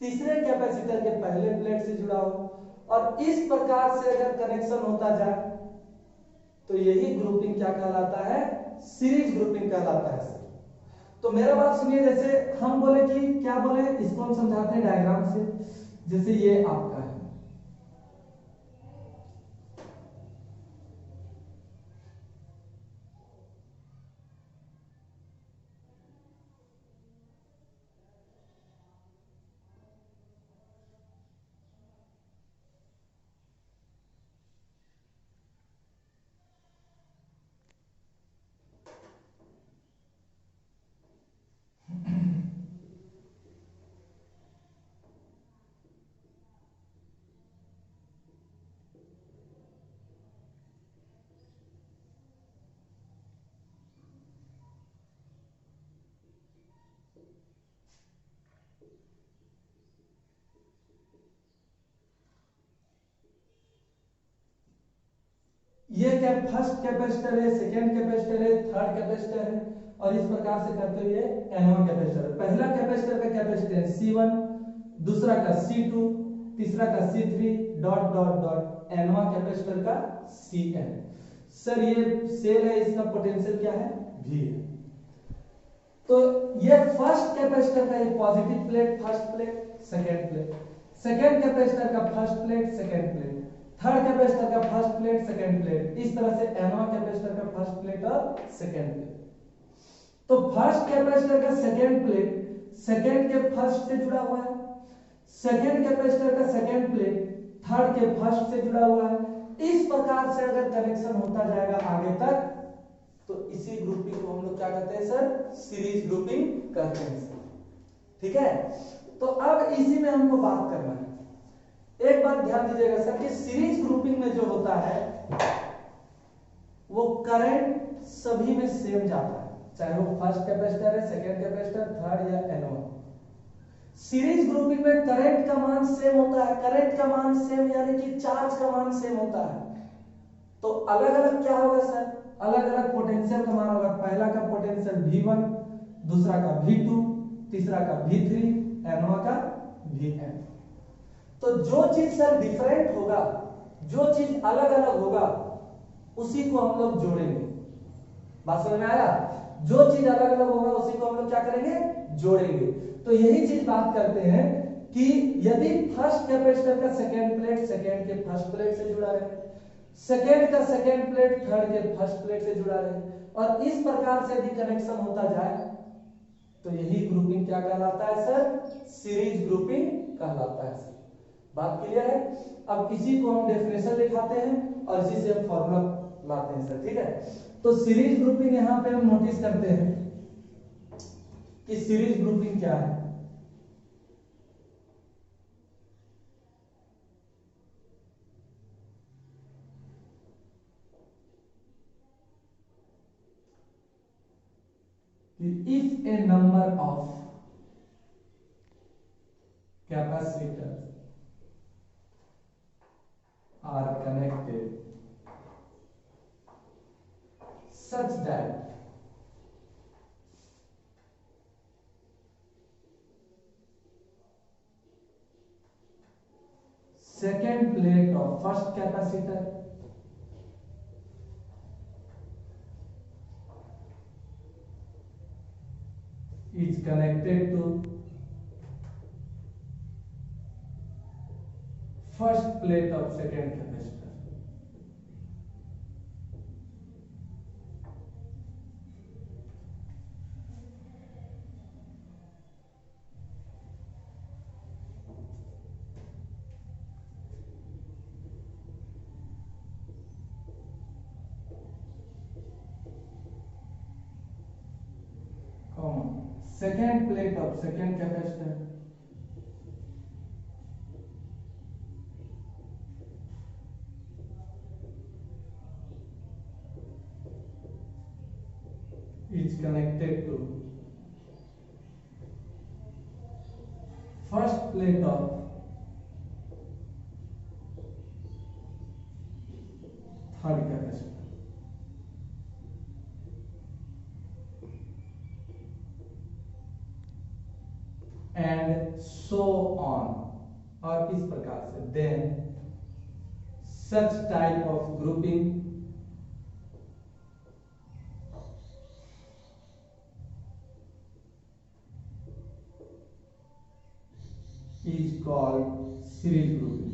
तीसरे कैपेसिटर के पहले प्लेट से जुड़ा हो, और इस प्रकार से अगर कनेक्शन होता जाए तो यही ग्रुपिंग क्या कहलाता है, सीरीज ग्रुपिंग कहलाता है। तो मेरा बात सुनिए, जैसे हम बोले कि क्या बोले, इसको हम समझाते हैं डायग्राम से। जैसे ये आपका है, ये क्या फर्स्ट कैपेसिटर है, सेकंड कैपेसिटर है, थर्ड कैपेसिटर है, और इस प्रकार से करते हुए एन1 कैपेसिटर है। पहला कैपेसिटर का कैपेसिटेंस C1, दूसरा का C2, तीसरा का C3 dot dot dot, n1 capacitor का Cn। सर ये सेल है, इसका पोटेंशियल क्या है, V है। तो ये फर्स्ट कैपेसिटर का ये positive plate, first plate, second plate, second capacitor का first plate, second plate, third capacitor का फर्स्ट प्लेट, सेकंड प्लेट, इस तरह से एनवा कैपेसिटर का फर्स्ट प्लेट और सेकंड प्लेट। तो फर्स्ट कैपेसिटर का सेकंड प्लेट सेकंड के फर्स्ट से जुड़ा हुआ है, सेकंड कैपेसिटर का सेकंड प्लेट थर्ड के फर्स्ट से जुड़ा हुआ है। इस प्रकार से अगर कनेक्शन होता जाएगा आगे तक तो इसी ग्रुपिंग को हम लोग क्या कहते हैं सर, सीरीज ग्रुपिंग कहते हैं सर। ठीक है, तो अब इसी में हमको बात करना है। एक बात ध्यान दीजिएगा सर कि सीरीज ग्रुपिंग में जो होता है वो करंट सभी में सेम जाता है, चाहे वो फर्स्ट कैपेसिटर है, सेकंड कैपेसिटर, थर्ड या एन1। सीरीज ग्रुपिंग में करंट का मान सेम होता है, करंट का मान सेम यानी कि चार्ज का मान सेम होता है। तो अलग अलग क्या होगा सर, अलग अलग पोटेंशियल का मान होगा। पहला का पोटेंशियल V1, दूसरा का V2, तीसरा का V3, एनवा का Vn। तो जो चीज सर डिफरेंट होगा, जो चीज अलग अलग होगा उसी को हम लोग जोड़ेंगे। बात समझ में आया? जो चीज अलग अलग होगा उसी को हम लोग क्या करेंगे, जोड़ेंगे। तो यही चीज बात करते हैं कि यदि फर्स्ट कैपेसिटर का सेकंड प्लेट सेकंड के फर्स्ट प्लेट से जुड़ा रहे, सेकेंड का सेकेंड प्लेट थर्ड के फर्स्ट प्लेट से जुड़ा रहे, और इस प्रकार से यदि कनेक्शन होता जाए तो यही ग्रुपिंग क्या कहलाता है सर, सीरीज ग्रुपिंग कहलाता है सर। बात क्लियर है? अब इसी को हम डेफिनेशन लिखाते हैं और इसी से हम फॉर्मूला लाते हैं सर। ठीक है, तो सीरीज ग्रुपिंग यहां पे हम नोटिस करते हैं कि सीरीज ग्रुपिंग क्या है। If a number of capacitors are connected such that second plate of first capacitor is connected to first plate of second capacitor, second plate of second capacitor is connected to first plate of third capacitor, and so on, और इस प्रकार से। Then such type of grouping is called series grouping.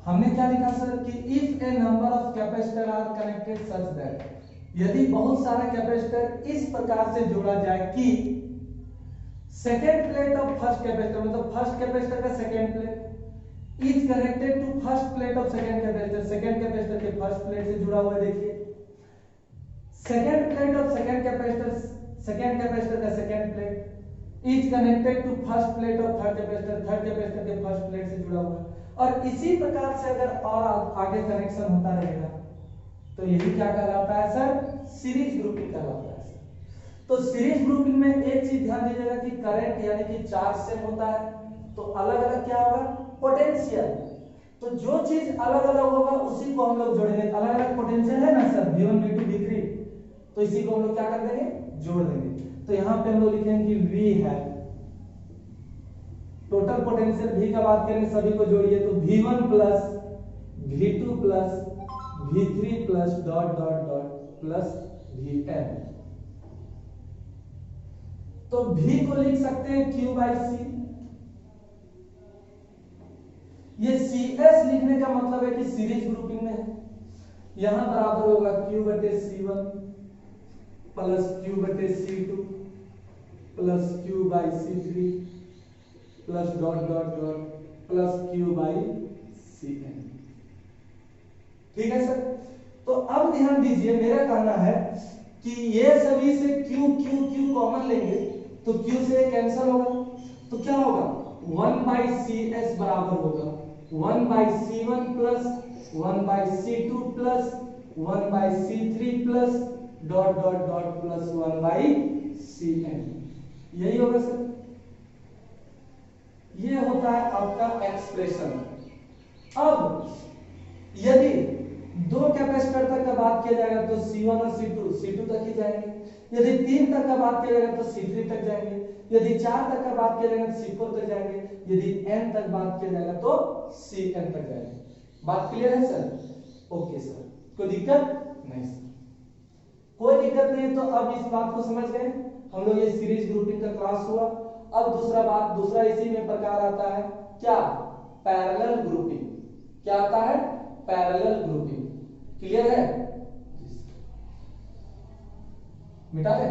हमने क्या लिखा sir कि if a number of capacitor are connected such that, यदि बहुत सारा कैपेसिटर इस प्रकार से जोड़ा जाए कि second plate of first capacitor, मतलब फर्स्ट कैपेसिटर का second plate is connected to first plate of second capacitor, second capacitor के फर्स्ट प्लेट से जुड़ा हुआ है। देखिए second plate of second capacitor, second capacitor का second plate is connected to first plate of third capacitor, third capacitor के first plate से जुड़ा हुआ है। और इसी प्रकार से अगर और आगे कनेक्शन होता रहेगा तो यही क्या कहलाता है सर, सीरीज ग्रुपिंग कहलाता है सर। तो सीरीज ग्रुपिंग में एक चीज ध्यान दीजिएगा कि करंट यानी कि चार्ज सेम होता है तो अलग अलग क्या होगा, पोटेंशियल। तो जो चीज अलग अलग होगा उसी को हम लोग जोड़ेंगे। अलग अलग पोटेंशियल है ना सर, V1 V2 V3, तो इसी को हम लोग क्या कर देंगे, जोड़ देंगे। तो यहाँ पे हम लोग लिखेंगे कि V है टोटल पोटेंशियल, V का बात करें सभी को जोड़िए तो V1 plus V2 plus V3 plus dot dot dot plus Vn। तो V को लिख सकते हैं Q बाई C। ये CS लिखने का मतलब है कि सीरीज ग्रुपिंग में है। यहां बराबर होगा Q बटे C1 प्लस Q बटे C2 plus Q by C3 plus dot dot dot plus Q by Cn। ठीक है सर। तो अब ध्यान दीजिए, मेरा कहना है कि ये सभी से Q Q Q कॉमन लेंगे तो Q से कैंसिल होगा, तो क्या होगा 1 बाई CS बराबर होगा 1 by C1 plus 1 by C2 plus 1 by C3 plus dot dot dot plus 1 by Cn। यही होगा सर, ये होता है आपका एक्सप्रेशन। अब यदि दो कैपेसिटर तक का बात किया जाएगा तो C1 और C2 तक ही जाएंगे। यदि 3 तक का बात किया जाएगा तो C3 तक जाएंगे। यदि 4 तक का बात किया जाएगा तो C4 तक जाएंगे। यदि n तक बात किया जाएगा तो Cn तक जाएंगे। बात क्लियर है सर? ओके सर, कोई दिक्कत नहीं सर, कोई दिक्कत नहीं है। तो अब इस बात को समझ गए हम लोग, ये सीरीज ग्रुपिंग का क्लास हुआ। अब दूसरा इसी में प्रकार आता है क्या, पैरेलल ग्रुपिंग। क्या आता है, पैरेलल ग्रुपिंग। क्लियर है? मिटा दे।